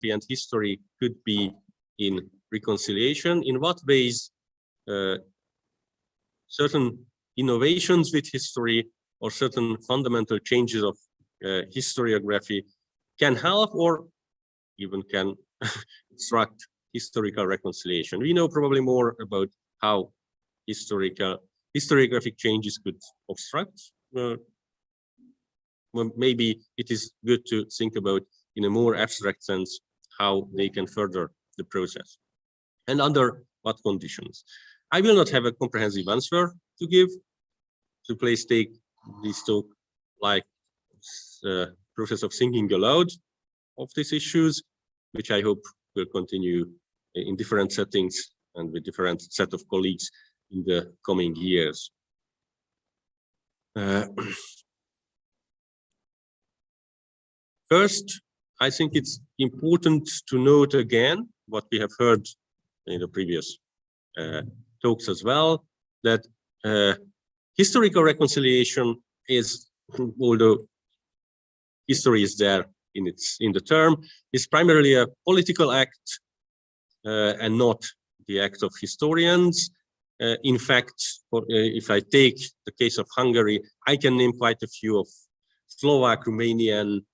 and history could be in reconciliation? In what ways certain innovations with history or certain fundamental changes of historiography can help or even can obstruct historical reconciliation? We know probably more about how historiographic changes could obstruct. Well, maybe it is good to think about in a more abstract sense how they can further the process and under what conditions. I will not have a comprehensive answer to give, so please take this talk like the process of thinking aloud of these issues, which I hope will continue in different settings and with different set of colleagues in the coming years. First, I think it's important to note again what we have heard in the previous talks as well, that historical reconciliation is, although history is there in the term, is primarily a political act and not the act of historians. In fact, if I take the case of Hungary, I can name quite a few of Slovak, Romanian,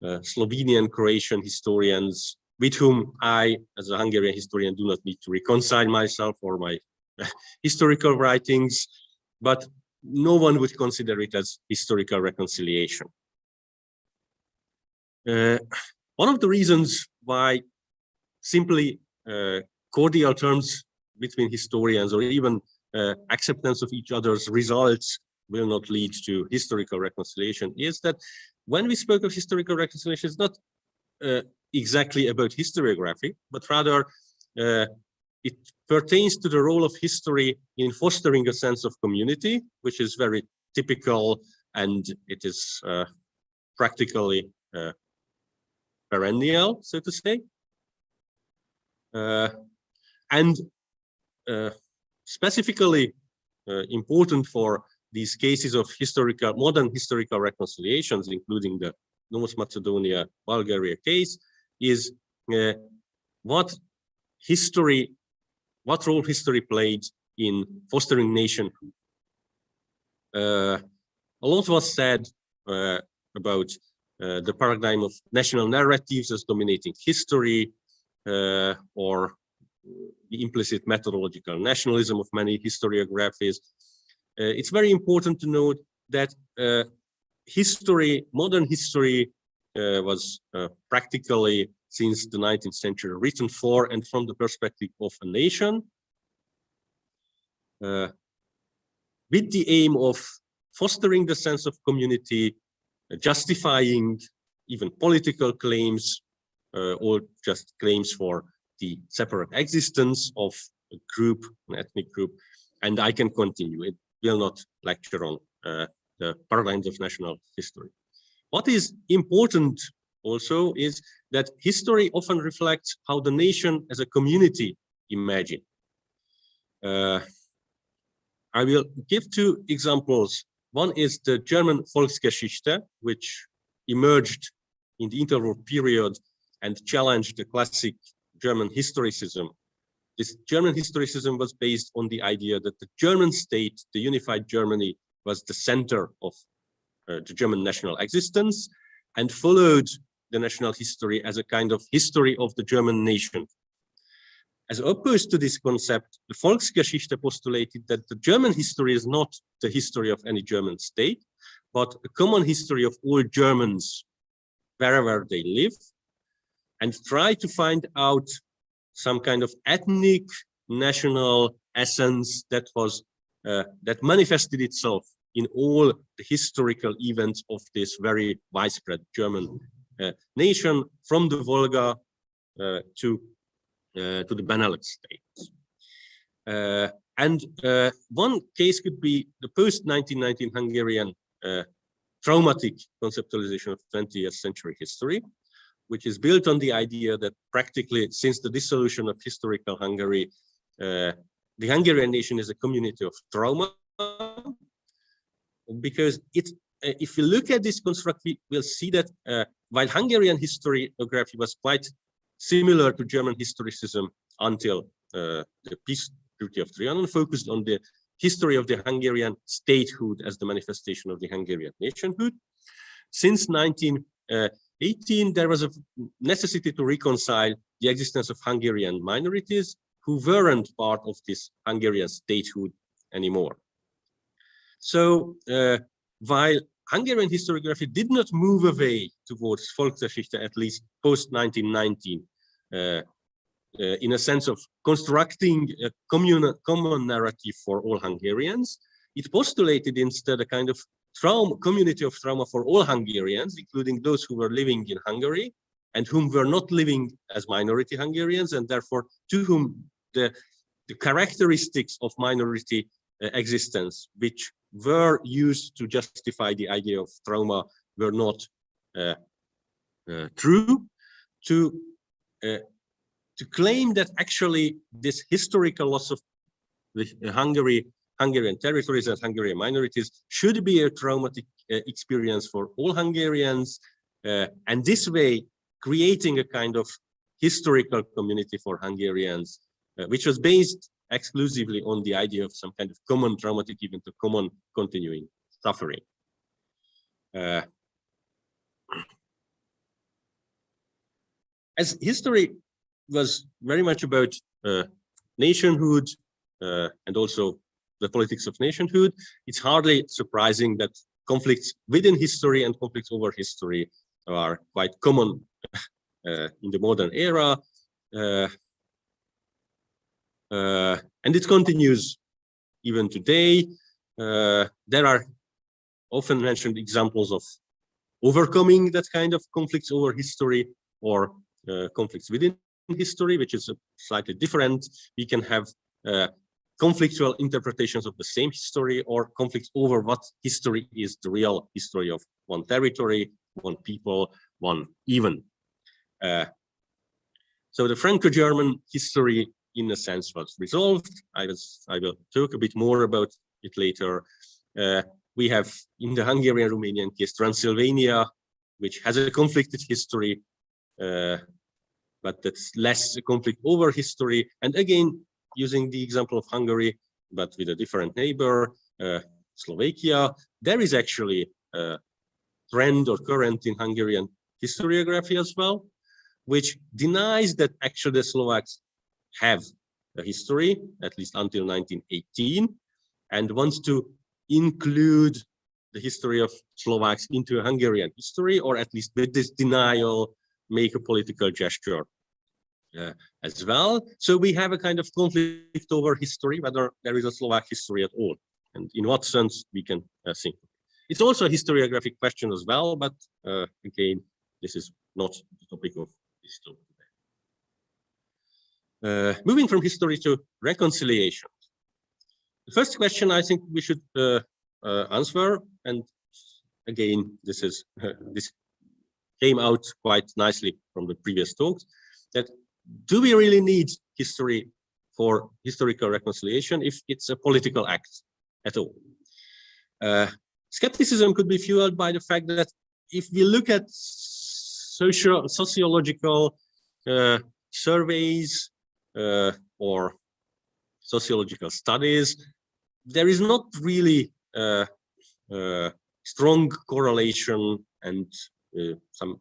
Slovenian, Croatian historians with whom I, as a Hungarian historian, do not need to reconcile myself or my historical writings, but no one would consider it as historical reconciliation. One of the reasons why simply cordial terms between historians or even acceptance of each other's results will not lead to historical reconciliation is that when we spoke of historical reconciliation, it's not exactly about historiography, but rather it pertains to the role of history in fostering a sense of community, which is very typical, and it is practically perennial, so to say. And specifically important for these cases of modern historical reconciliations, including the North Macedonia, Bulgaria case, is what role history played in fostering nationhood. A lot was said about the paradigm of national narratives as dominating history, or the implicit methodological nationalism of many historiographies. It's very important to note that modern history was practically since the 19th century written for and from the perspective of a nation, with the aim of fostering the sense of community, justifying even political claims or just claims for the separate existence of a group, an ethnic group, and I can continue. It will not lecture on the paradigms of national history. What is important also is that history often reflects how the nation as a community imagine. I will give two examples. One is the German Volksgeschichte, which emerged in the interwar period and challenged the classic German historicism. This German historicism was based on the idea that the German state, the unified Germany, was the center of the German national existence and followed the national history as a kind of history of the German nation. As opposed to this concept, the Volksgeschichte postulated that the German history is not the history of any German state, but a common history of all Germans wherever they live, and try to find out some kind of ethnic national essence that was that manifested itself in all the historical events of this very widespread German nation, from the Volga to the Benelux states. And one case could be the post-1919 Hungarian traumatic conceptualization of 20th century history, which is built on the idea that practically since the dissolution of historical Hungary, the Hungarian nation is a community of trauma, because if you look at this construct, we will see that while Hungarian historiography was quite similar to German historicism until the Peace Treaty of Trianon, focused on the history of the Hungarian statehood as the manifestation of the Hungarian nationhood. Since 1918, there was a necessity to reconcile the existence of Hungarian minorities who weren't part of this Hungarian statehood anymore. So while Hungarian historiography did not move away towards Volksgeschichte, at least post-1919, in a sense of constructing a common narrative for all Hungarians, it postulated instead a kind of community of trauma for all Hungarians, including those who were living in Hungary and whom were not living as minority Hungarians, and therefore to whom the characteristics of minority existence, which were used to justify the idea of trauma, were not true. To claim that actually this historical loss of the Hungarian territories and Hungarian minorities should be a traumatic experience for all Hungarians, and this way creating a kind of historical community for Hungarians, which was based exclusively on the idea of some kind of common traumatic event, a common continuing suffering. As history was very much about nationhood and also the politics of nationhood, it's hardly surprising that conflicts within history and conflicts over history are quite common in the modern era. And it continues even today. There are often mentioned examples of overcoming that kind of conflicts over history or conflicts within history, which is slightly different. We can have conflictual interpretations of the same history, or conflicts over what history is the real history of one territory, one people, one even. So the Franco-German history, in a sense, was resolved. I will talk a bit more about it later. We have, in the Hungarian-Romanian case, Transylvania, which has a conflicted history, but that's less a conflict over history. And again, using the example of Hungary, but with a different neighbor, Slovakia, there is actually a trend or current in Hungarian historiography as well, which denies that actually the Slovaks have a history, at least until 1918, and wants to include the history of Slovaks into a Hungarian history, or at least with this denial, make a political gesture as well. So we have a kind of conflict over history, whether there is a Slovak history at all, and in what sense we can think. It's also a historiographic question as well, but again, this is not the topic of this talk today. Moving from history to reconciliation. The first question I think we should answer, and again, this came out quite nicely from the previous talks, that do we really need history for historical reconciliation if it's a political act at all? Skepticism could be fueled by the fact that if we look at sociological surveys or sociological studies, there is not really strong correlation and some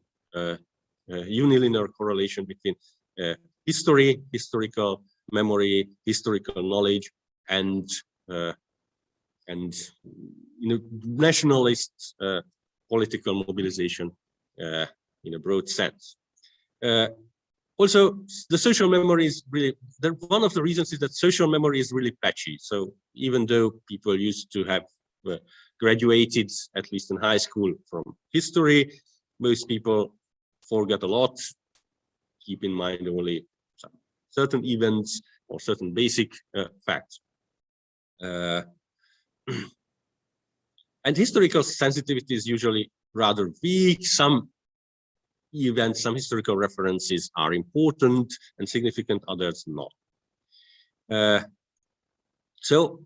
unilinear correlation between history, historical memory, historical knowledge, and nationalist political mobilization in a broad sense. Also, the social memory is really, one of the reasons is that social memory is really patchy. So even though people used to have graduated, at least in high school, from history, most people forget a lot, keep in mind only some certain events or certain basic facts. And historical sensitivity is usually rather weak. Some events, some historical references are important and significant, others not. So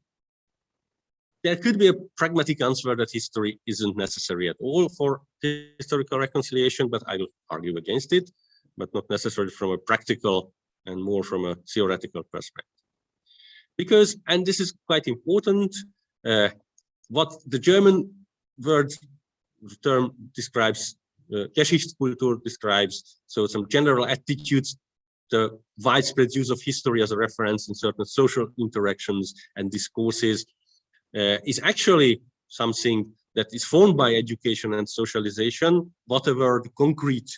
there could be a pragmatic answer that history isn't necessary at all for historical reconciliation, but I will argue against it, but not necessarily from a practical and more from a theoretical perspective. Because, and this is quite important, what the German word term describes, Geschichtskultur describes, so some general attitudes, the widespread use of history as a reference in certain social interactions and discourses, is actually something that is formed by education and socialization, whatever the concrete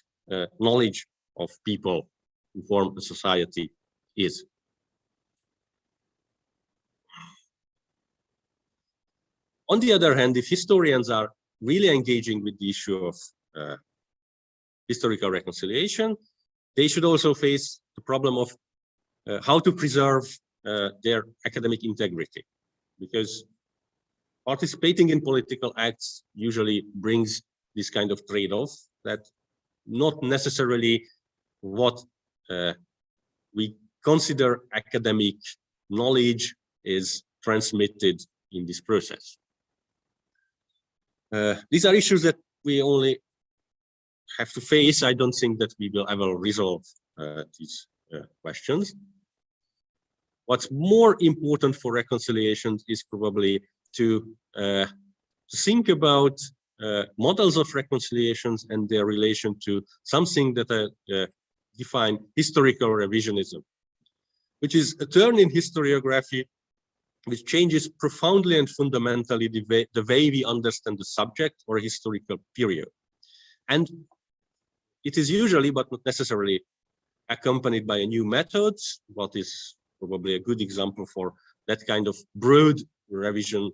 knowledge of people who form a society is. On the other hand, if historians are really engaging with the issue of historical reconciliation, they should also face the problem of how to preserve their academic integrity, because participating in political acts usually brings this kind of trade-off that not necessarily what we consider academic knowledge is transmitted in this process. These are issues that we only have to face. I don't think that we will ever resolve these questions. What's more important for reconciliation is probably to think about models of reconciliations and their relation to something that I define historical revisionism, which is a turn in historiography which changes profoundly and fundamentally the way we understand the subject or historical period. And it is usually, but not necessarily, accompanied by a new method. What is probably a good example for that kind of broad revision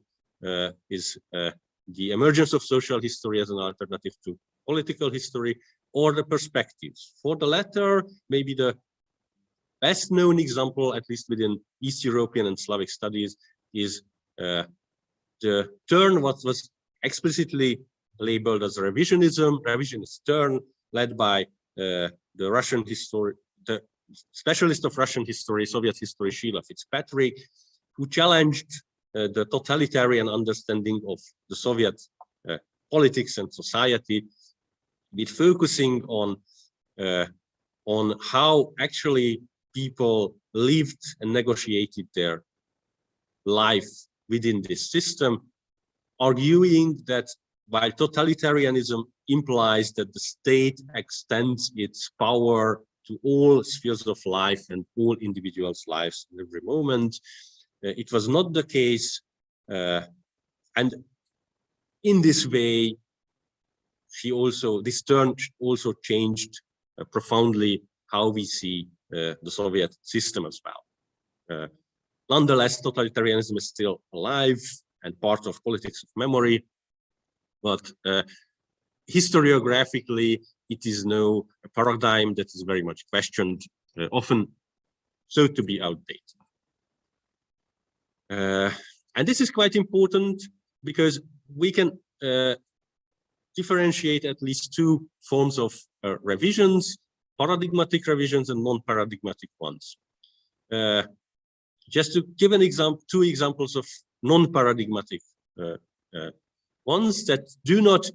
is the emergence of social history as an alternative to political history, or the perspectives. For the latter, maybe the best known example, at least within East European and Slavic studies, is the turn what was explicitly labeled as revisionism, revisionist turn, led by the Russian the specialist of Russian history, Soviet history, Sheila Fitzpatrick, who challenged the totalitarian understanding of the Soviet politics and society, with focusing on how actually people lived and negotiated their life within this system, arguing that while totalitarianism implies that the state extends its power to all spheres of life and all individuals' lives in every moment, it was not the case. And in this way, this turn also changed profoundly how we see the Soviet system as well. Nonetheless, totalitarianism is still alive and part of politics of memory, but historiographically, it is now a paradigm that is very much questioned, often so to be outdated. And this is quite important because we can differentiate at least two forms of revisions: paradigmatic revisions and non-paradigmatic ones. Just to give an example, two examples of non-paradigmatic ones that do not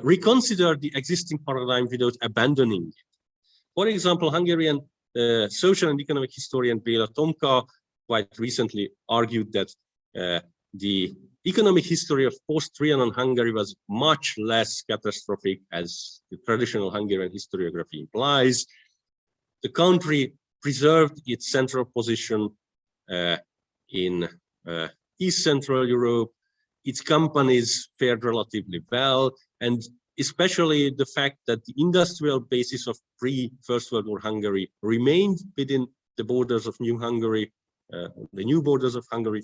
reconsider the existing paradigm without abandoning it. For example, Hungarian social and economic historian Béla Tomka quite recently argued that the economic history of post-Trianon Hungary was much less catastrophic as the traditional Hungarian historiography implies. The country preserved its central position in East Central Europe. Its companies fared relatively well, and especially the fact that the industrial basis of pre-First World War Hungary remained within the borders of New Hungary, the new borders of Hungary,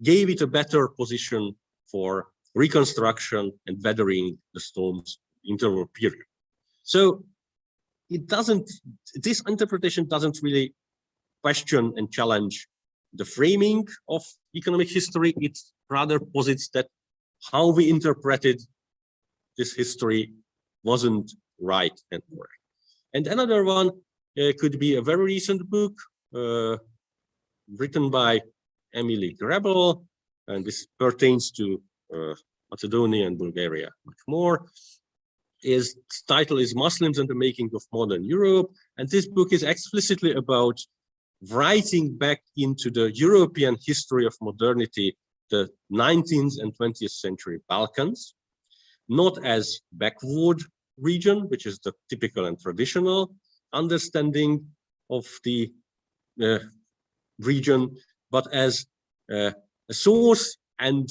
gave it a better position for reconstruction and weathering the storms interwar period. So this interpretation doesn't really question and challenge the framing of economic history. It rather posits that how we interpreted this history wasn't right and correct. And another one could be a very recent book written by Emily Grebel, and this pertains to Macedonia and Bulgaria, much more. His title is Muslims and the Making of Modern Europe. And this book is explicitly about writing back into the European history of modernity, the 19th and 20th century Balkans, not as backward region, which is the typical and traditional understanding of the region, but as a source and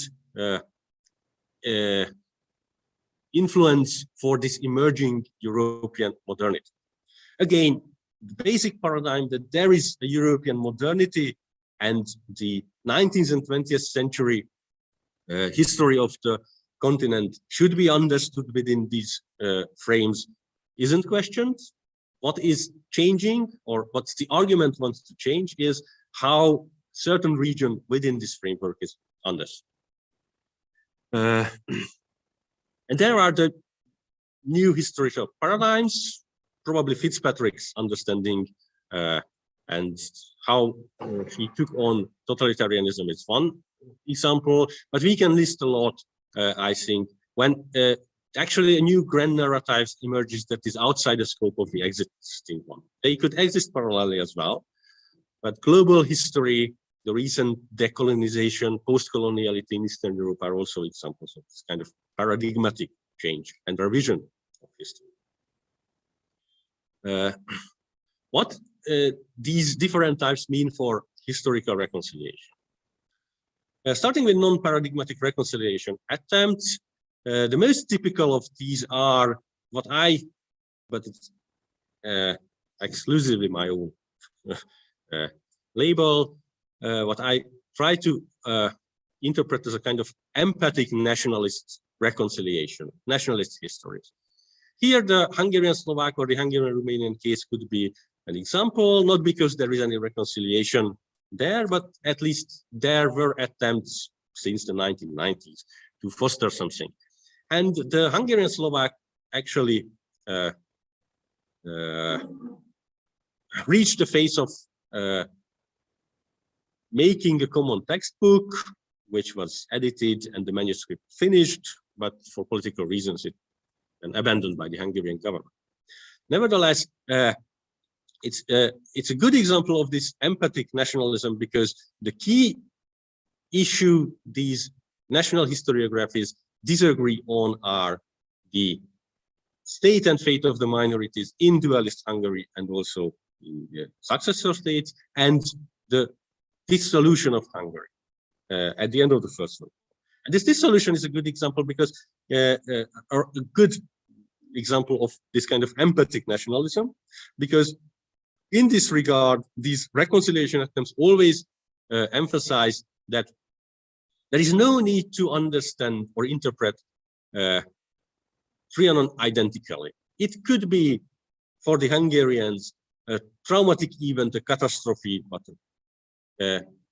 influence for this emerging European modernity. Again, the basic paradigm that there is a European modernity and the 19th and 20th century history of the continent should be understood within these frames isn't questioned. What is changing, or what the argument wants to change, is how certain region within this framework is understood. And there are the new historical paradigms, probably Fitzpatrick's understanding and how he took on totalitarianism is one example, but we can list a lot, I think, when actually a new grand narrative emerges that is outside the scope of the existing one. They could exist parallelly as well, but global history, the recent decolonization, post-coloniality in Eastern Europe are also examples of this kind of paradigmatic change and revision of history. What these different types mean for historical reconciliation. Starting with non-paradigmatic reconciliation attempts, the most typical of these are what but it's exclusively my own label, what I try to interpret as a kind of empathic nationalist reconciliation, nationalist histories. Here, the Hungarian-Slovak or the Hungarian-Romanian case could be an example, not because there is any reconciliation there, but at least there were attempts since the 1990s to foster something. And the Hungarian-Slovak actually reached the phase of making a common textbook, which was edited and the manuscript finished, but for political reasons it and abandoned by the Hungarian government. Nevertheless, it's a good example of this empathic nationalism, because the key issue these national historiographies disagree on are the state and fate of the minorities in dualist Hungary and also in the successor states, and the dissolution of Hungary at the end of the First World War. And this dissolution is a good example because a good example of this kind of empathic nationalism, because in this regard, these reconciliation attempts always emphasize that there is no need to understand or interpret Trianon identically. It could be for the Hungarians a traumatic event, a catastrophe, but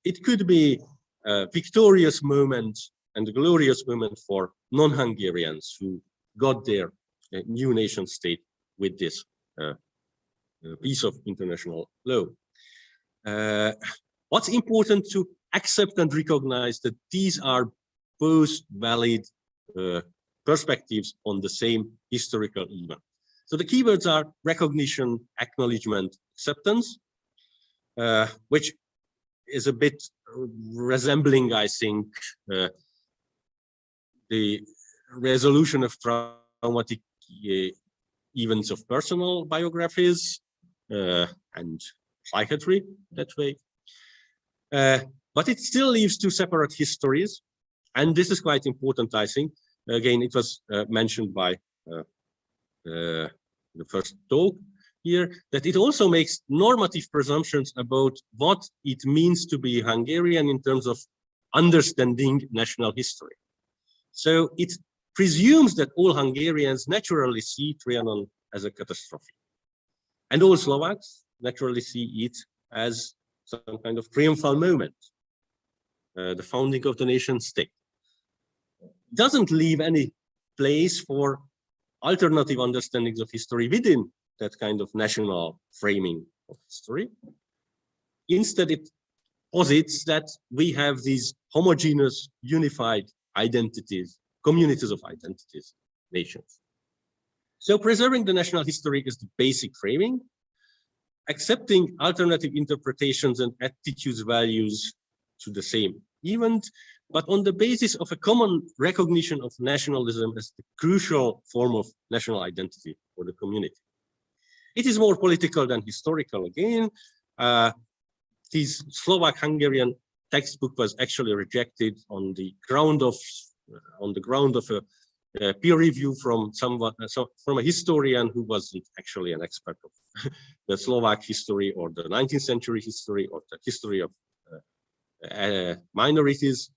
it could be a victorious moment and a glorious moment for non-Hungarians who got their new nation state with this piece of international law. What's important to accept and recognize that these are both valid perspectives on the same historical event. So the keywords are recognition, acknowledgement, acceptance, which is a bit resembling, I think, the resolution of traumatic events of personal biographies and psychiatry that way. But it still leaves two separate histories, and this is quite important, I think. Again, it was mentioned by the first talk here, that it also makes normative presumptions about what it means to be Hungarian in terms of understanding national history. So it presumes that all Hungarians naturally see Trianon as a catastrophe, and all Slovaks naturally see it as some kind of triumphal moment, the founding of the nation state. Doesn't leave any place for alternative understandings of history within that kind of national framing of history. Instead, it posits that we have these homogeneous, unified identities, communities of identities, nations. So preserving the national history is the basic framing. Accepting alternative interpretations and attitudes, values to the same event, but on the basis of a common recognition of nationalism as the crucial form of national identity for the community. It is more political than historical again. This Slovak-Hungarian textbook was actually rejected on the ground of a peer review from a historian who wasn't actually an expert of the Slovak history or the 19th century history or the history of minorities,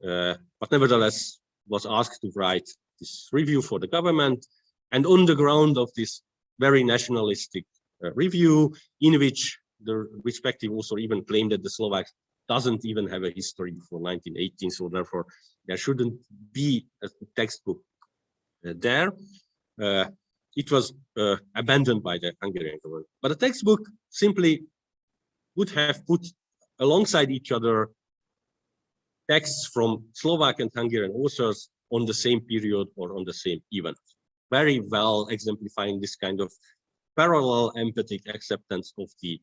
but nevertheless was asked to write this review for the government, and on the ground of this very nationalistic review, in which the respective author even claimed that the Slovak doesn't even have a history before 1918, so therefore there shouldn't be a textbook there. It was abandoned by the Hungarian government. But the textbook simply would have put alongside each other texts from Slovak and Hungarian authors on the same period or on the same event, very well exemplifying this kind of parallel empathic acceptance of the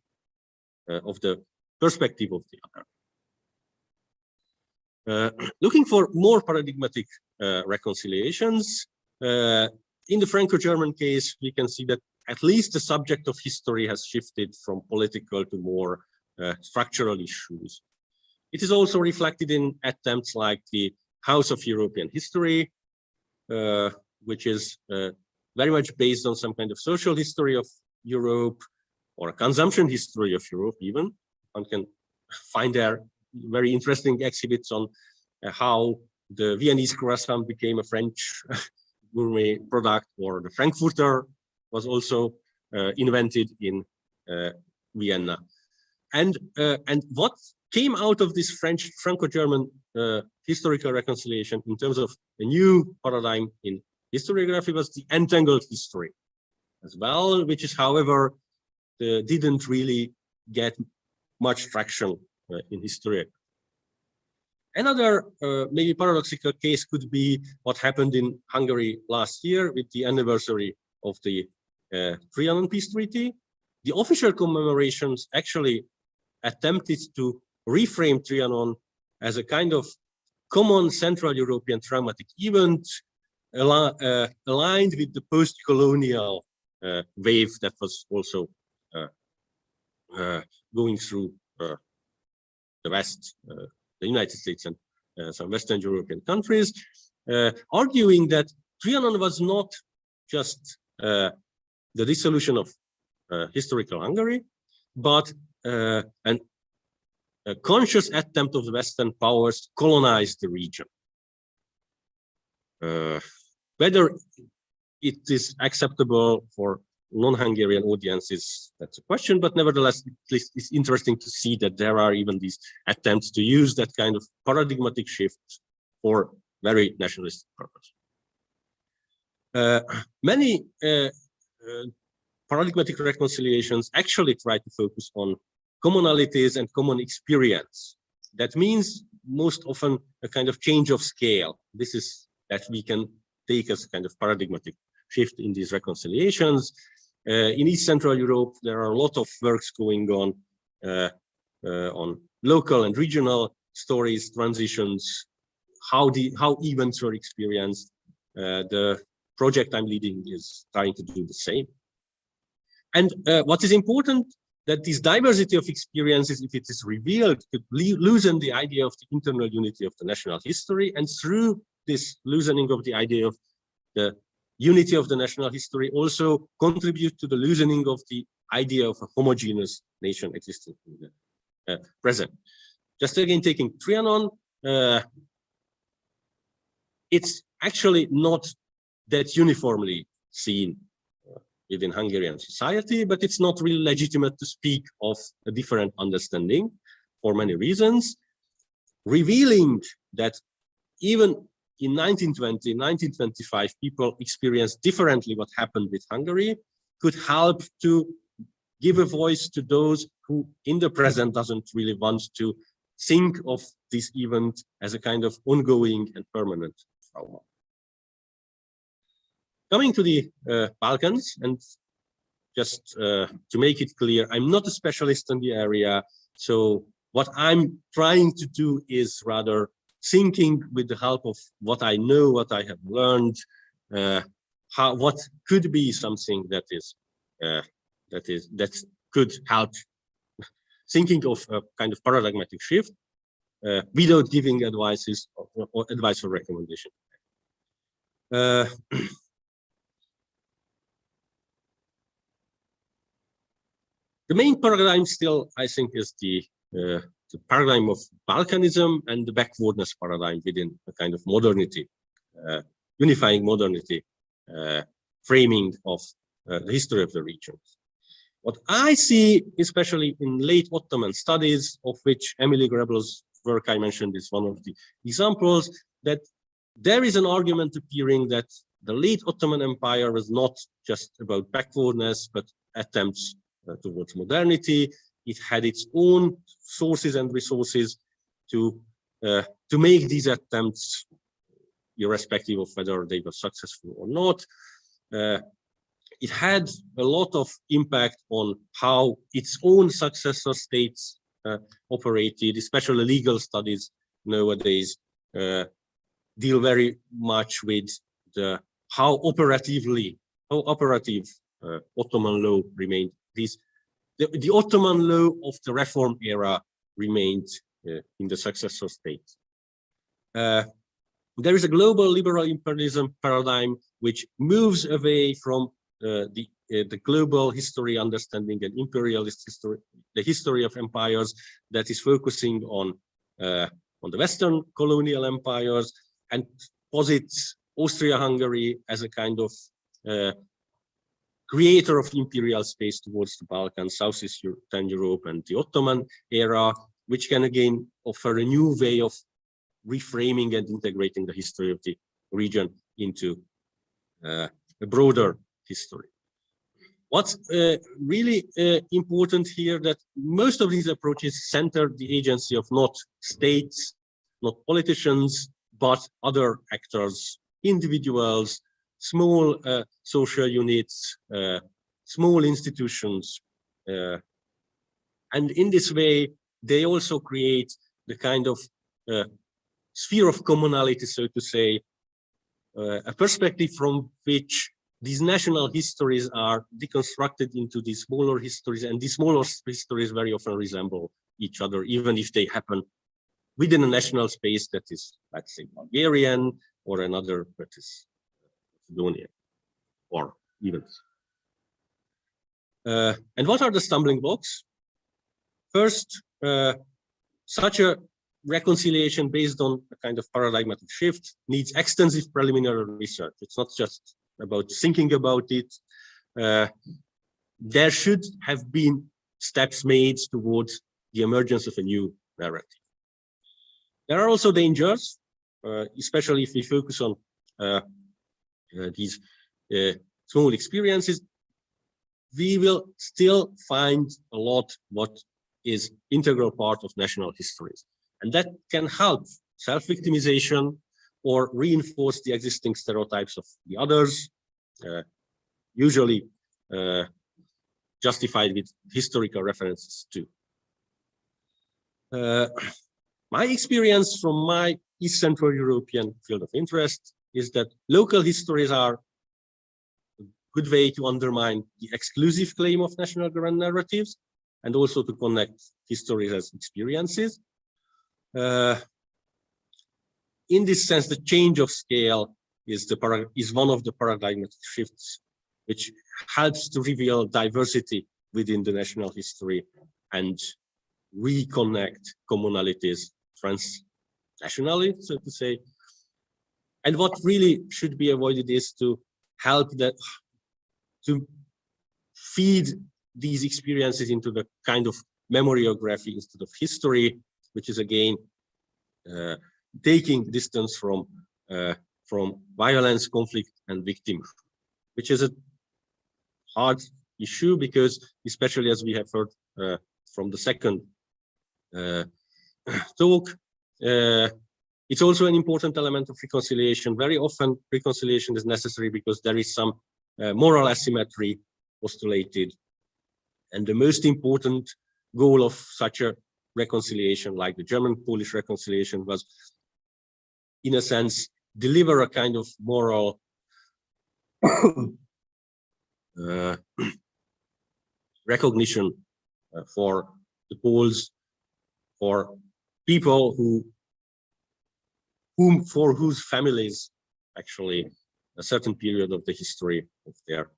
perspective of the other. Looking for more paradigmatic reconciliations, in the Franco-German case, we can see that at least the subject of history has shifted from political to more structural issues. It is also reflected in attempts like the House of European History, which is very much based on some kind of social history of Europe or a consumption history of Europe even. One can find there very interesting exhibits on how the Viennese croissant became a French gourmet product, or the Frankfurter was also invented in Vienna. And what came out of this Franco-German historical reconciliation in terms of a new paradigm in historiography was the entangled history as well, which is, however, didn't really get much traction in history. Another maybe paradoxical case could be what happened in Hungary last year with the anniversary of the Trianon Peace Treaty. The official commemorations actually attempted to reframe Trianon as a kind of common Central European traumatic event aligned with the post-colonial wave that was also going through the West, the United States and some Western European countries, arguing that Trianon was not just the dissolution of historical Hungary, but a conscious attempt of the Western powers to colonize the region. Whether it is acceptable for non-Hungarian audiences, that's a question, but nevertheless, at least it's interesting to see that there are even these attempts to use that kind of paradigmatic shift for very nationalistic purpose. Many paradigmatic reconciliations actually try to focus on commonalities and common experience. That means most often a kind of change of scale. This is that we can take as a kind of paradigmatic shift in these reconciliations. In East Central Europe, there are a lot of works going on local and regional stories, transitions, how events were experienced. The project I'm leading is trying to do the same. And what is important, that this diversity of experiences, if it is revealed, could loosen the idea of the internal unity of the national history, and through this loosening of the idea of the unity of the national history also contribute to the loosening of the idea of a homogeneous nation existing in the present. Just again, taking Trianon, it's actually not that uniformly seen within Hungarian society, but it's not really legitimate to speak of a different understanding for many reasons, revealing that even in 1920, 1925, people experienced differently what happened with Hungary, could help to give a voice to those who in the present doesn't really want to think of this event as a kind of ongoing and permanent trauma. Coming to the Balkans, and just to make it clear, I'm not a specialist in the area, so what I'm trying to do is rather thinking with the help of what I know, what I have learned, what could be something that could help thinking of a kind of paradigmatic shift without giving advices or advice or recommendation. The main paradigm still, I think, is the paradigm of Balkanism and the backwardness paradigm within a kind of modernity, unifying modernity, framing of the history of the region. What I see, especially in late Ottoman studies, of which Emily Grebel's work I mentioned is one of the examples, that there is an argument appearing that the late Ottoman Empire was not just about backwardness, but attempts towards modernity. It had its own sources and resources to make these attempts, irrespective of whether they were successful or not. It had a lot of impact on how its own successor states operated, especially legal studies nowadays deal very much with how operative Ottoman law remained. The Ottoman law of the reform era remained in the successor states. There is a global liberal imperialism paradigm which moves away from the global history understanding and imperialist history, the history of empires, that is focusing on the Western colonial empires, and posits Austria-Hungary as a kind of creator of imperial space towards the Balkans, Southeastern Europe, and the Ottoman era, which can again offer a new way of reframing and integrating the history of the region into a broader history. What's really important here, that most of these approaches center the agency of not states, not politicians, but other actors, individuals, small social units, small institutions. And in this way, they also create the kind of sphere of commonality, so to say, a perspective from which these national histories are deconstructed into these smaller histories, and these smaller histories very often resemble each other, even if they happen within a national space that is, let's say, Bulgarian, or another that is Macedonian, or even. And what are the stumbling blocks? First, such a reconciliation based on a kind of paradigmatic shift needs extensive preliminary research. It's not just about thinking about it. There should have been steps made towards the emergence of a new narrative. There are also dangers, especially if we focus on these small experiences. We will still find a lot what is integral part of national histories, and that can help self-victimization or reinforce the existing stereotypes of the others, usually justified with historical references too. My experience from my East Central European field of interest is that local histories are a good way to undermine the exclusive claim of national grand narratives, and also to connect histories as experiences. In this sense, the change of scale is one of the paradigmatic shifts, which helps to reveal diversity within the national history and reconnect commonalities transnationally, so to say. And what really should be avoided is to feed these experiences into the kind of memoriography instead of history, which is again taking distance from violence, conflict, and victimhood, which is a hard issue because, especially as we have heard from the second talk, it's also an important element of reconciliation. Very often reconciliation is necessary because there is some moral asymmetry postulated. And the most important goal of such a reconciliation, like the German-Polish reconciliation, was, in a sense, deliver a kind of moral recognition for the Poles, for people for whose families actually a certain period of the history of their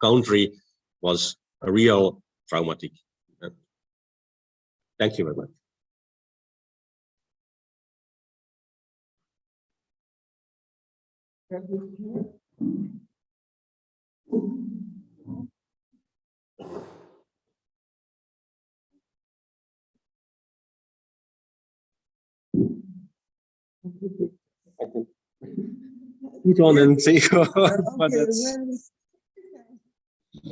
country was a real traumatic event. Thank you very much. Put on and say, but that's... I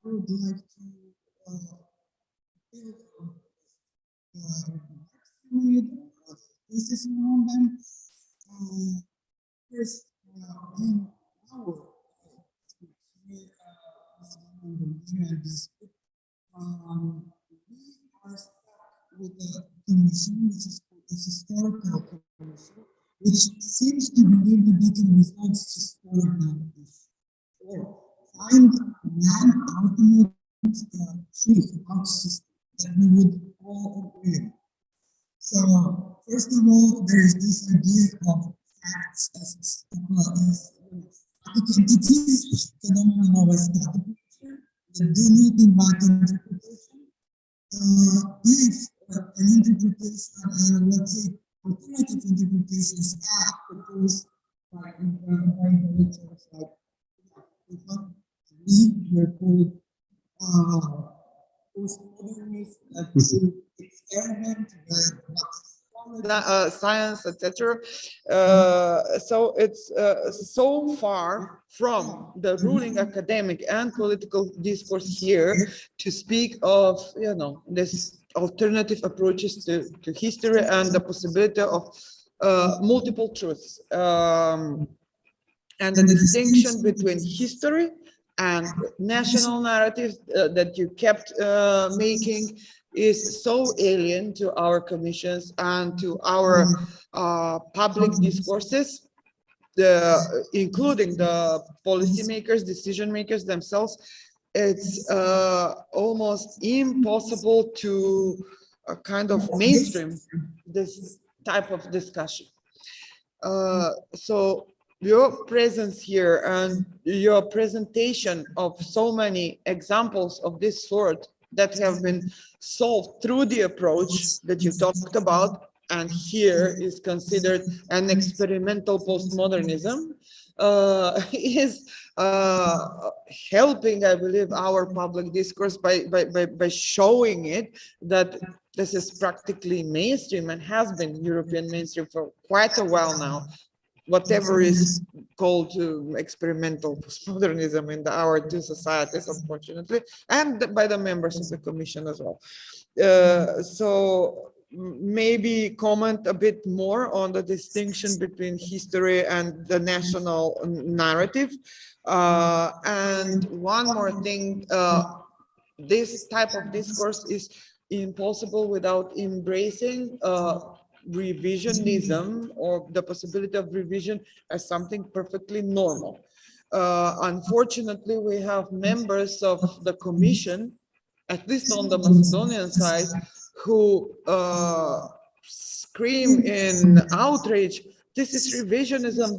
would like to build this is around them. First, in our we are stuck with the commission, which is called the historical commission, which seems to believe that they can resolve historical issues or find one ultimate truth about system that we would all agree on. So, first of all, there is this idea of facts as static entities, phenomenal as static nature, that do not invite interpretation. If an interpretation, and let's say alternative interpretations are proposed by intellectuals like we're called postmodernism, to experiment with science, etc. So it's so far from the ruling academic and political discourse here to speak of, you know, this alternative approaches to history and the possibility of multiple truths, and the distinction between history and national narratives that you kept making is so alien to our commissions and to our public discourses, including the policymakers, decision makers themselves. It's almost impossible to kind of mainstream this type of discussion. So your presence here and your presentation of so many examples of this sort that have been solved through the approach that you talked about, and here is considered an experimental postmodernism, is helping, I believe, our public discourse by showing it that this is practically mainstream and has been European mainstream for quite a while now. whatever is called experimental postmodernism in our two societies, unfortunately, and by the members of the Commission as well. So maybe comment a bit more on the distinction between history and the national narrative. And one more thing, this type of discourse is impossible without embracing revisionism, or the possibility of revision, as something perfectly normal. Unfortunately, we have members of the Commission, at least on the Macedonian side, who scream in outrage, this is revisionism,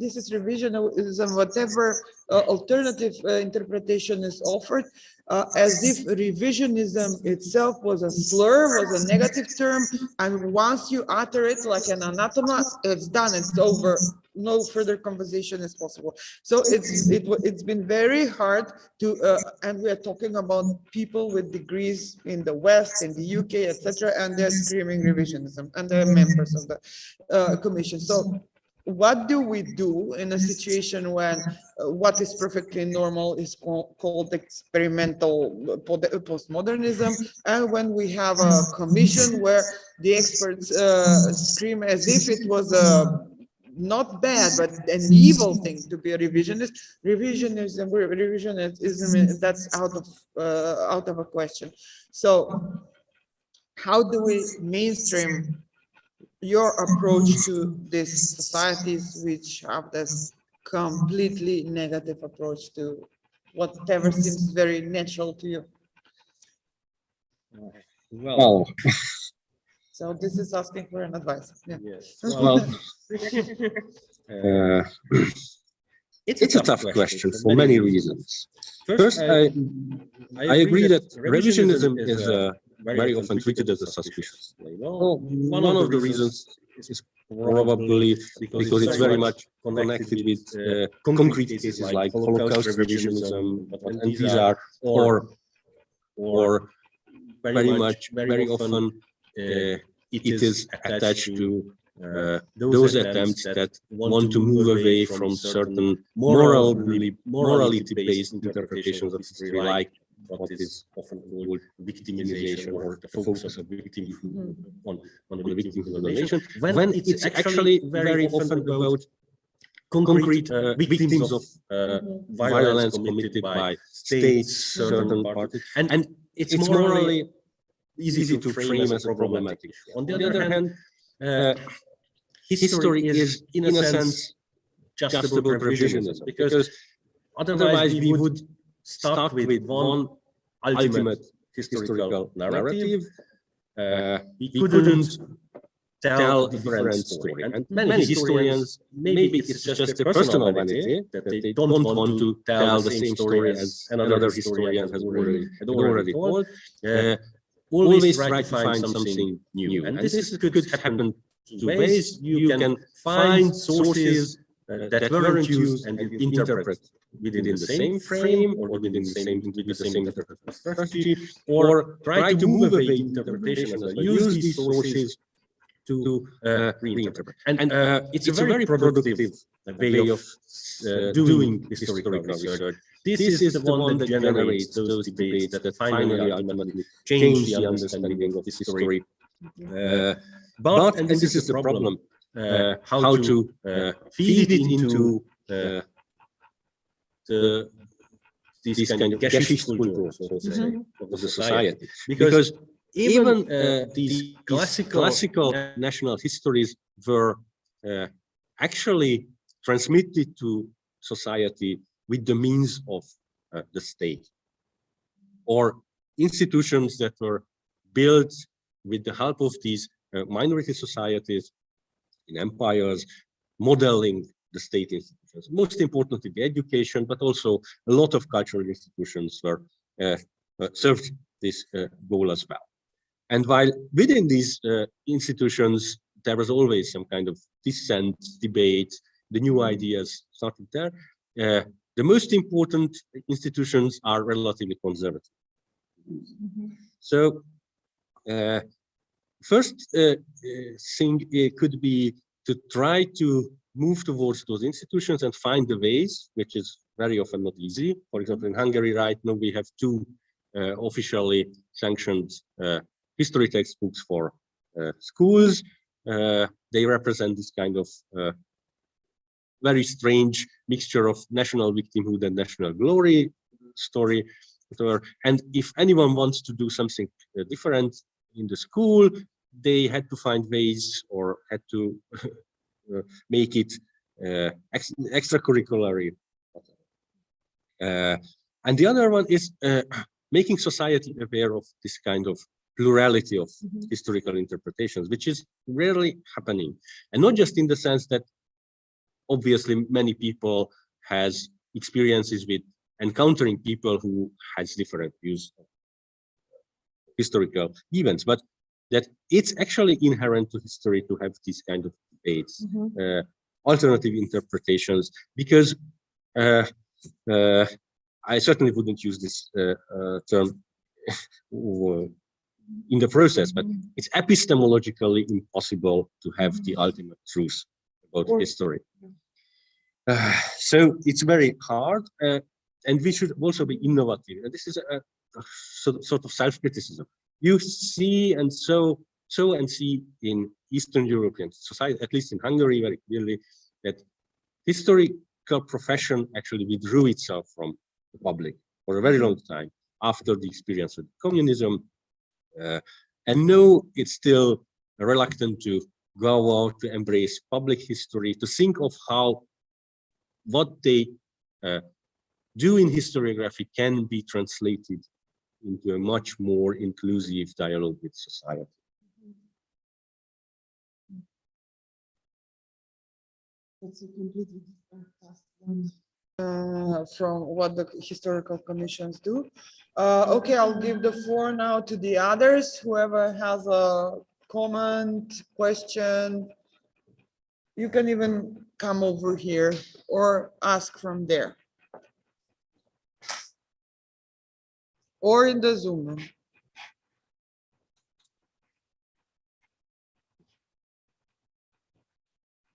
whatever alternative interpretation is offered, as if revisionism itself was a slur, was a negative term, and once you utter it like an anathema, it's done, it's over. No further conversation is possible. So it's been very hard to, and we are talking about people with degrees in the West, in the UK, etc., and they're screaming revisionism, and they're members of the Commission. So what do we do in a situation when what is perfectly normal is called experimental postmodernism, and when we have a Commission where the experts scream as if it was a not bad, but an evil thing to be a revisionist. Revisionism, that's out of a question. So how do we mainstream your approach to these societies which have this completely negative approach to whatever seems very natural to you? Well, so this is asking for an advice. Yeah. Yes. Well, it's a tough question for many reasons. First, I agree that revisionism is very often treated as a suspicious label. One of the reasons is probably because it's very much connected with concrete cases like Holocaust revisionism, and these are, or very often it is attached to those attempts that want to move away from certain morality-based interpretations of history, like what is often called victimization, or the focus of victimhood on the victimhood of the nation, when it's actually very often about concrete victims of violence committed by states, certain parties, and it's morally easy to frame as a problematic issue. On the other hand, history is, in a sense, just about revisionism, because otherwise we would stuck with one ultimate historical narrative. We couldn't tell a different story. And many historians, maybe it's just a personal vanity that they don't want to tell the same story as another historian has already told. Always try to find something new. And this could happen two ways. You can find sources that weren't used and interpret within the same frame, or with the same interpretive strategy, or try to move away interpretation as well. Use these sources to reinterpret. And it's a very productive way of doing historical research. This is the one that generates those debates that finally ultimately change the understanding of history. But, and this is the problem, how to feed it into this kind of Geschichtskultur, so to say, of the society. Because even these classical national histories were actually transmitted to society with the means of the state, or institutions that were built with the help of these minority societies in empires, modeling the state institutions. Most importantly, the education, but also a lot of cultural institutions were served this goal as well. And while within these institutions, there was always some kind of dissent, debate, the new ideas started there. The most important institutions are relatively conservative. So first thing could be to try to move towards those institutions and find the ways, which is very often not easy. For example, in Hungary right now, we have two officially sanctioned history textbooks for schools. They represent this kind of very strange mixture of national victimhood and national glory story. And if anyone wants to do something different in the school, they had to find ways or had to make it extracurricular. And the other one is making society aware of this kind of plurality of historical interpretations, which is rarely happening. And not just in the sense that obviously many people has experiences with encountering people who has different views of historical events, but that it's actually inherent to history to have these kind of debates, alternative interpretations, because I certainly wouldn't use this term in the process, but it's epistemologically impossible to have the ultimate truth about history. So it's very hard, and we should also be innovative. And this is a sort of self-criticism. You see and so and see in Eastern European society, at least in Hungary, very clearly, that historical profession actually withdrew itself from the public for a very long time after the experience with communism. And now it's still reluctant to go out to embrace public history, to think of how what they do in historiography can be translated into a much more inclusive dialogue with society. That's a completely different one. From what the historical commissions do. Okay, I'll give the floor now to the others. Whoever has a comment, question, you can even come over here or ask from there. Or in the Zoom room.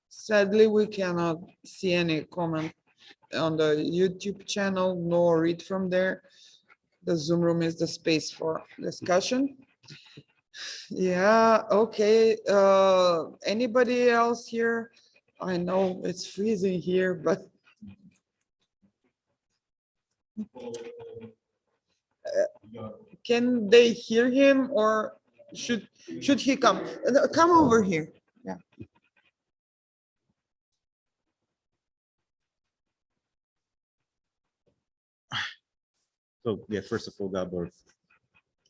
Sadly, we cannot see any comment on the YouTube channel, nor read from there. The Zoom room is the space for discussion. Yeah, okay. Anybody else here? I know it's freezing here, but can they hear him, or should he come? Come over here. Yeah. So yeah, first of all, Gábor,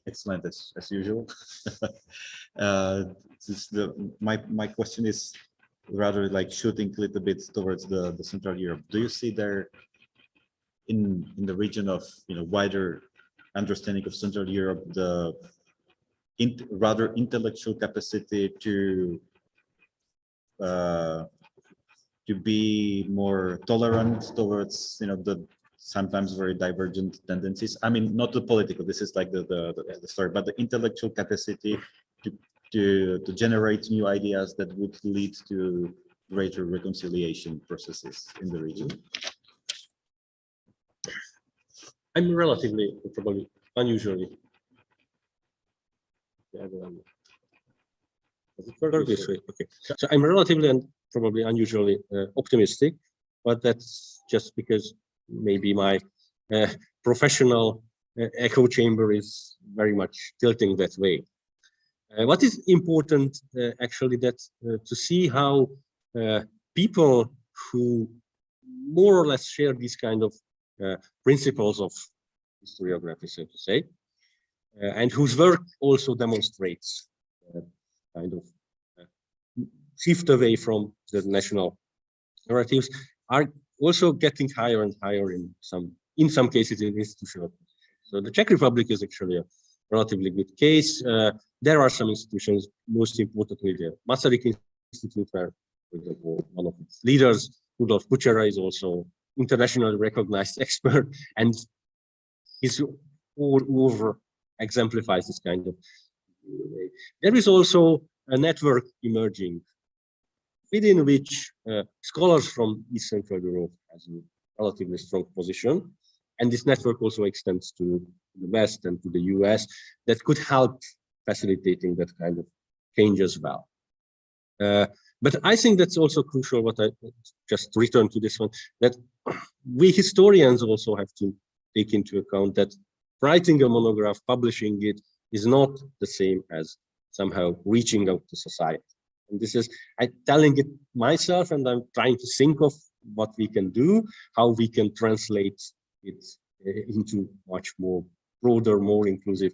excellent as usual. My question is rather like shooting a little bit towards the Central Europe. Do you see there in the region of wider understanding of Central Europe the rather intellectual capacity to be more tolerant towards the sometimes very divergent tendencies? I mean, not the political, this is like the story, but the intellectual capacity to generate new ideas that would lead to greater reconciliation processes in the region. I'm relatively, probably unusually. Further this way. Okay. So I'm relatively and probably unusually optimistic, but that's just because maybe my professional echo chamber is very much tilting that way. What is important actually that to see how people who more or less share these kind of principles of historiography, so to say, and whose work also demonstrates kind of shift away from the national narratives, are also getting higher and higher in some cases in institutional. So the Czech Republic is actually a relatively good case. There are some institutions, most importantly the Masaryk Institute, where, for example, one of its leaders, Rudolf Kučera, is also internationally recognized expert, and he's all over exemplifies this kind of way. There is also a network emerging within which scholars from East Central Europe has a relatively strong position. And this network also extends to the West and to the US that could help facilitating that kind of change as well. But I think that's also crucial, what I just returned to this one, that we historians also have to take into account that writing a monograph, publishing it, is not the same as somehow reaching out to society. And this is, I'm telling it myself, and I'm trying to think of what we can do, how we can translate it into much more broader, more inclusive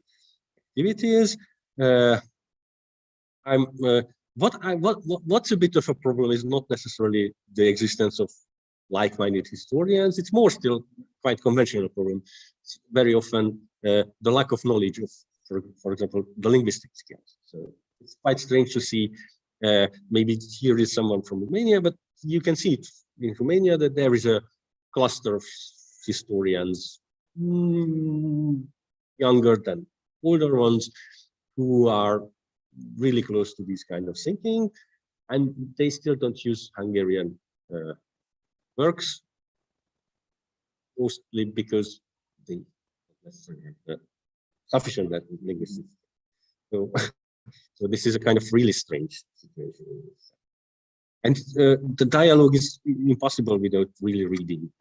activities. What's a bit of a problem is not necessarily the existence of like-minded historians. It's more still quite conventional problem. It's very often the lack of knowledge of, for example, the linguistic skills. So it's quite strange to see, maybe here is someone from Romania, but you can see it in Romania that there is a cluster of historians, younger than older ones, who are really close to this kind of thinking, and they still don't use Hungarian works, mostly because they don't necessarily have sufficient linguistics. So, so this is a kind of really strange situation. And the dialogue is impossible without really reading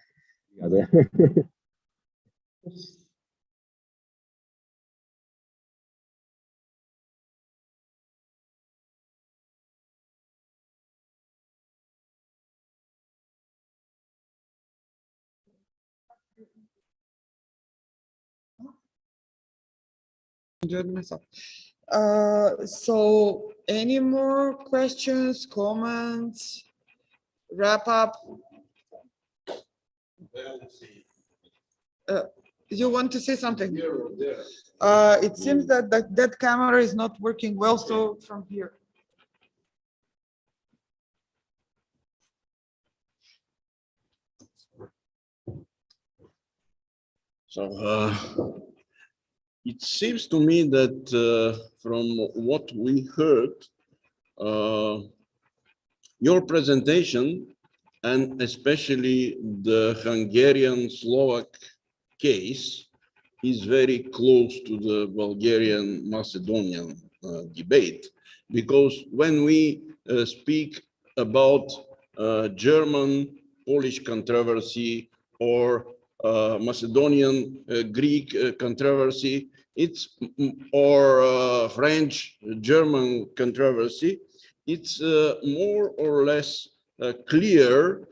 the other. Enjoyed myself. So any more questions, comments, wrap up? You want to say something? It seems that that camera is not working well, so from here. So it seems to me that from what we heard, your presentation, and especially the Hungarian-Slovak case, is very close to the Bulgarian-Macedonian debate, because when we speak about German-Polish controversy or Macedonian Greek controversy, it's or French-German controversy, it's more or less clear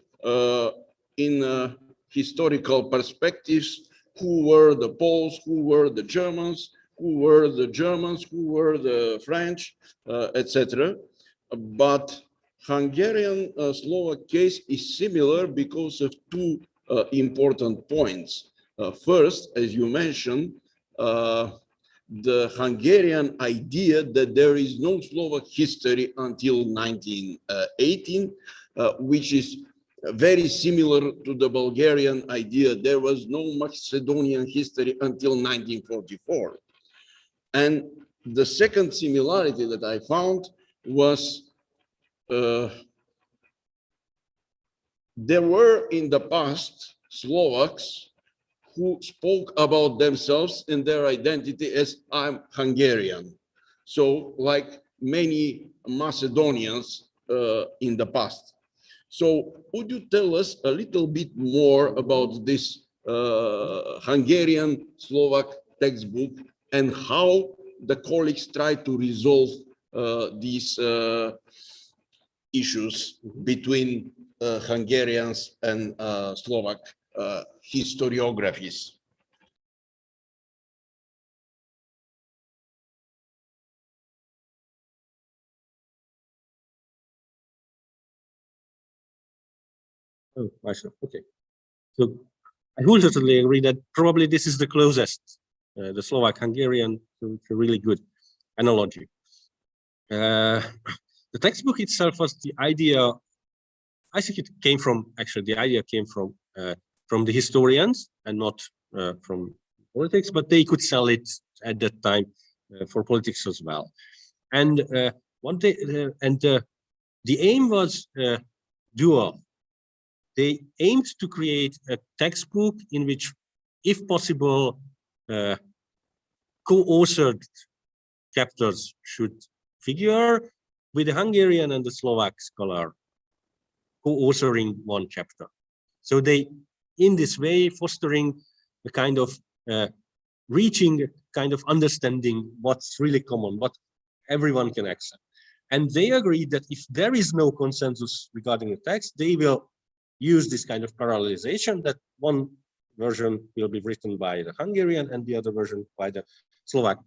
in historical perspectives who were the Poles, who were the Germans, who were the Germans, who were the French, etc. But Hungarian Slovak case is similar because of two important points. First, as you mentioned, the Hungarian idea that there is no Slovak history until 1918, which is very similar to the Bulgarian idea. There was no Macedonian history until 1944. And the second similarity that I found was there were in the past Slovaks who spoke about themselves and their identity as I'm Hungarian. So like many Macedonians in the past. So would you tell us a little bit more about this Hungarian Slovak textbook and how the colleagues try to resolve these issues between Hungarians and Slovak historiographies? Oh, myself. Okay. So I will totally agree that probably this is the closest, the Slovak-Hungarian, to a really good analogy. The textbook itself was the idea, I think it came from, actually the idea came from the historians and not from politics, but they could sell it at that time for politics as well. And one day, The aim was dual. They aimed to create a textbook in which, if possible, co-authored chapters should figure, with the Hungarian and the Slovak scholar co-authoring one chapter. So they, in this way, fostering a kind of reaching a kind of understanding what's really common, what everyone can accept. And they agreed that if there is no consensus regarding the text, they will use this kind of parallelization, that one version will be written by the Hungarian and the other version by the Slovak.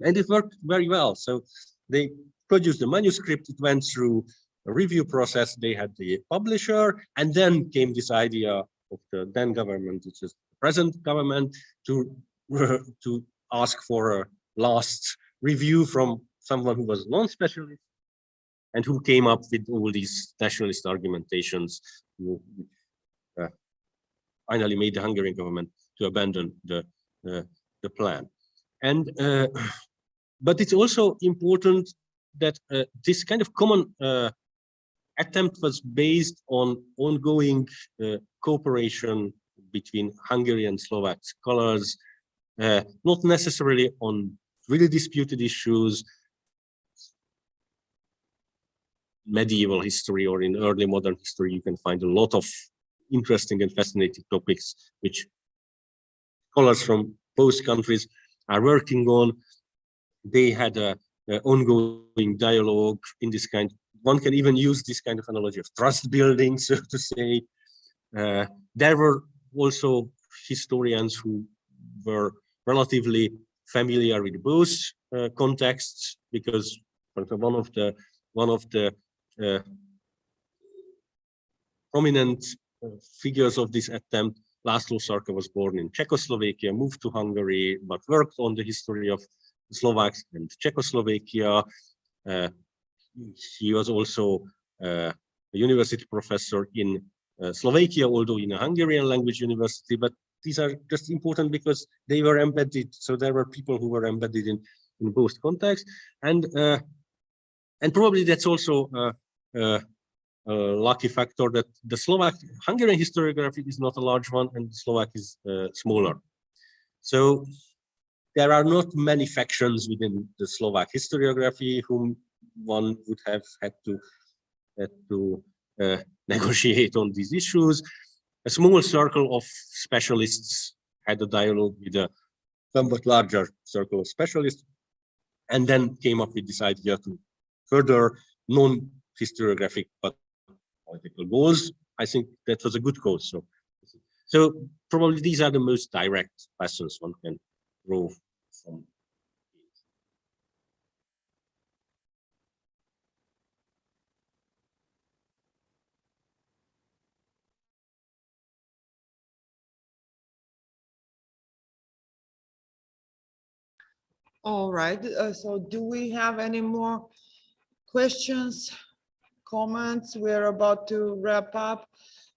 And it worked very well. So they produced the manuscript, it went through a review process, they had the publisher, and then came this idea of the then government, which is the present government, to ask for a last review from someone who was non-specialist and who came up with all these nationalist argumentations, who finally made the Hungarian government to abandon the plan. And but it's also important that this kind of common attempt was based on ongoing cooperation between Hungarian and Slovak scholars, not necessarily on really disputed issues, medieval history or in early modern history. You can find a lot of interesting and fascinating topics which scholars from both countries are working on. They had a ongoing dialogue in this kind. One can even use this kind of analogy of trust building, so to say. There were also historians who were relatively familiar with both contexts, because one of the prominent figures of this attempt, László Sarka, was born in Czechoslovakia, moved to Hungary, but worked on the history of Slovaks and Czechoslovakia. He was also a university professor in Slovakia, although in a Hungarian language university. But these are just important because they were embedded. So there were people who were embedded in both contexts, and probably that's also a lucky factor that the Slovak Hungarian historiography is not a large one and Slovak is smaller. So there are not many factions within the Slovak historiography whom one would have had to negotiate on these issues. A small circle of specialists had a dialogue with a somewhat larger circle of specialists, and then came up with this idea to further non-historiographic but political goals. I think that was a good cause. So probably these are the most direct lessons one can draw from. All right, so do we have any more questions, comments? We're about to wrap up.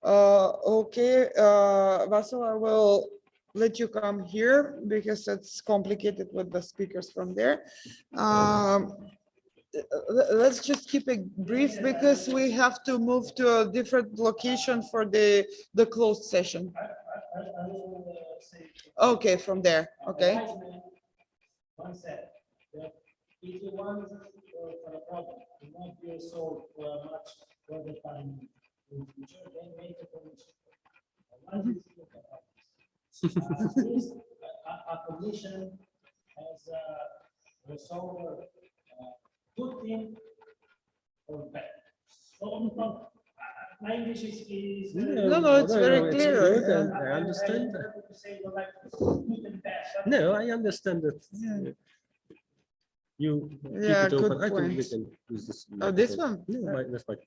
Okay, Vasil, I will let you come here because it's complicated with the speakers from there. Let's just keep it brief because we have to move to a different location for the closed session. Okay, from there, okay. One said that if you want for a problem to not be solved for much further time in the future, then make a commission. One is look at this. A commission as a resolver, good thing or bad. So, my English is no, it's very clear. Good, I understand. No, I understand that. Yeah. You keep Yeah, it open. good I think we point. can use this. Oh, this one? No, that's fine.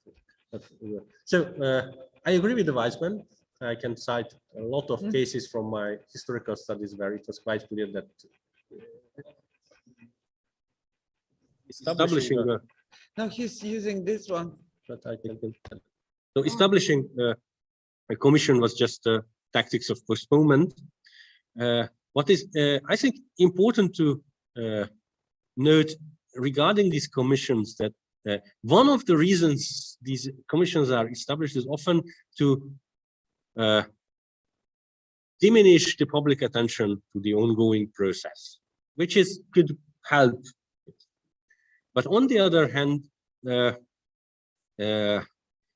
So I agree with the Weizmann. I can cite a lot of cases from my historical studies where it was quite clear that establishing. No, he's using this one. But I think so. Establishing a commission was just tactics of postponement. What is, I think, important to note regarding these commissions, that one of the reasons these commissions are established is often to diminish the public attention to the ongoing process, which could help. But on the other hand,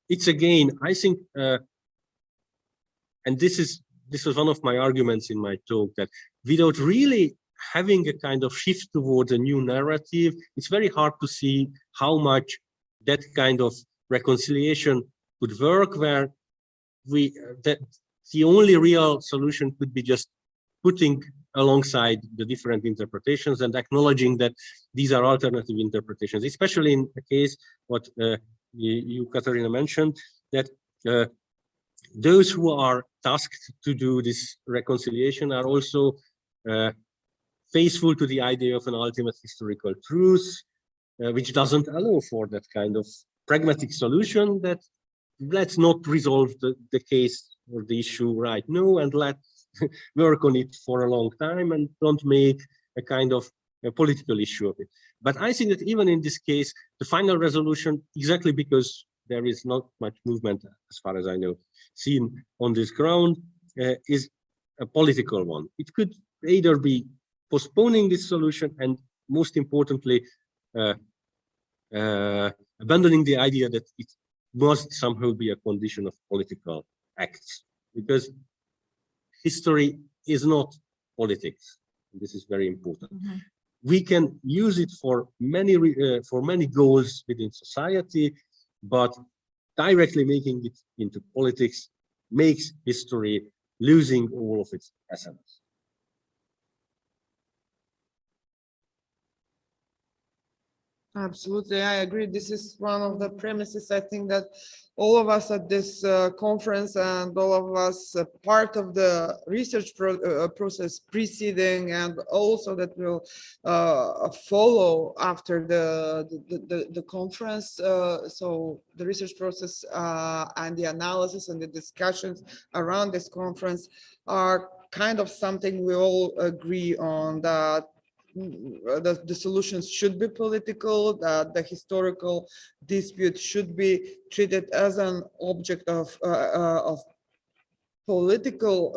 it's again, I think, and this was one of my arguments in my talk, that without really having a kind of shift towards a new narrative, it's very hard to see how much that kind of reconciliation could work, where that the only real solution could be just putting alongside the different interpretations and acknowledging that these are alternative interpretations, especially in the case what you, Katarina, mentioned, that those who are tasked to do this reconciliation are also faithful to the idea of an ultimate historical truth, which doesn't allow for that kind of pragmatic solution that let's not resolve the case or the issue right now and let's work on it for a long time and don't make a kind of a political issue of it. But I think that even in this case, the final resolution, exactly because there is not much movement, as far as I know, seen on this ground, is a political one. It could either be postponing this solution and, most importantly, abandoning the idea that it must somehow be a condition of political acts, because history is not politics. This is very important. Mm-hmm. We can use it for many goals within society, but directly making it into politics makes history losing all of its essence. Absolutely, I agree. This is one of the premises. I think that all of us at this conference and all of us part of the research process preceding and also that will follow after the conference. So the research process and the analysis and the discussions around this conference are kind of something we all agree on, that the solutions should be political, that the historical dispute should be treated as an object of political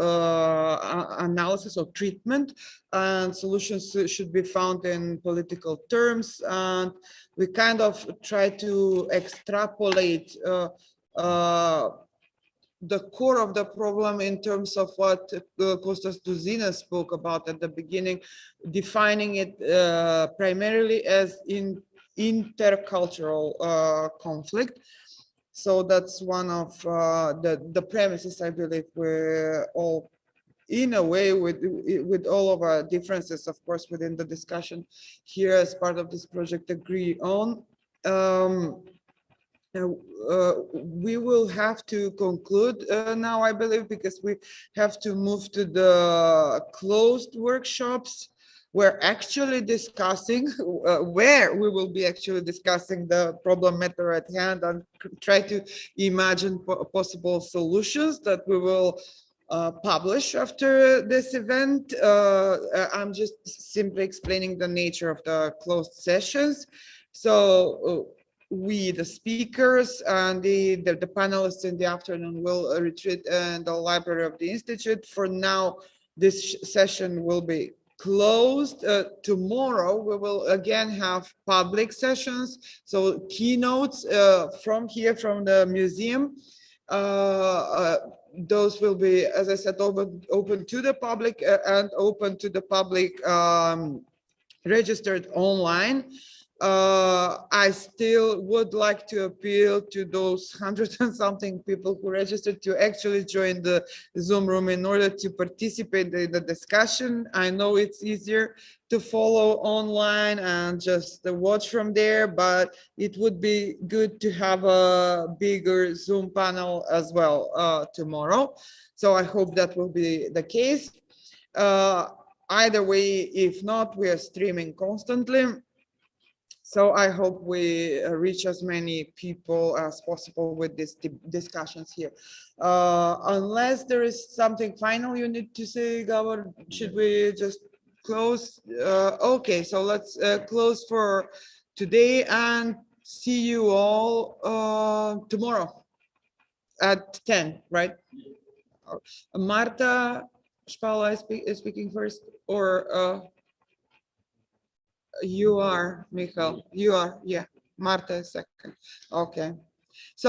analysis or treatment, and solutions should be found in political terms. And we kind of try to extrapolate the core of the problem in terms of what Kostas Douzinas spoke about at the beginning, defining it primarily as intercultural conflict. So that's one of the premises, I believe, we're all, in a way, with all of our differences, of course, within the discussion here as part of this project, agree on. We will have to conclude now, I believe, because we have to move to the closed workshops. We're actually discussing where we will be actually discussing the problem matter at hand and try to imagine possible solutions that we will publish after this event. I'm just simply explaining the nature of the closed sessions. So we, the speakers and the panelists in the afternoon, will retreat in the library of the Institute. For now, this session will be closed. Tomorrow, we will again have public sessions. So keynotes from here, from the museum. Those will be, as I said, open to the public and open to the public registered online. I still would like to appeal to those 100 and something people who registered to actually join the Zoom room in order to participate in the discussion. I know it's easier to follow online and just watch from there, but it would be good to have a bigger Zoom panel as well tomorrow. So I hope that will be the case. Either way, if not, we are streaming constantly. So I hope we reach as many people as possible with these discussions here. Unless there is something final you need to say, Gábor, should we just close? Okay, so let's close for today. And see you all tomorrow at 10, right? Marta Spala is speaking first, or you are, Michael? You are, yeah. Marta is second. Okay. So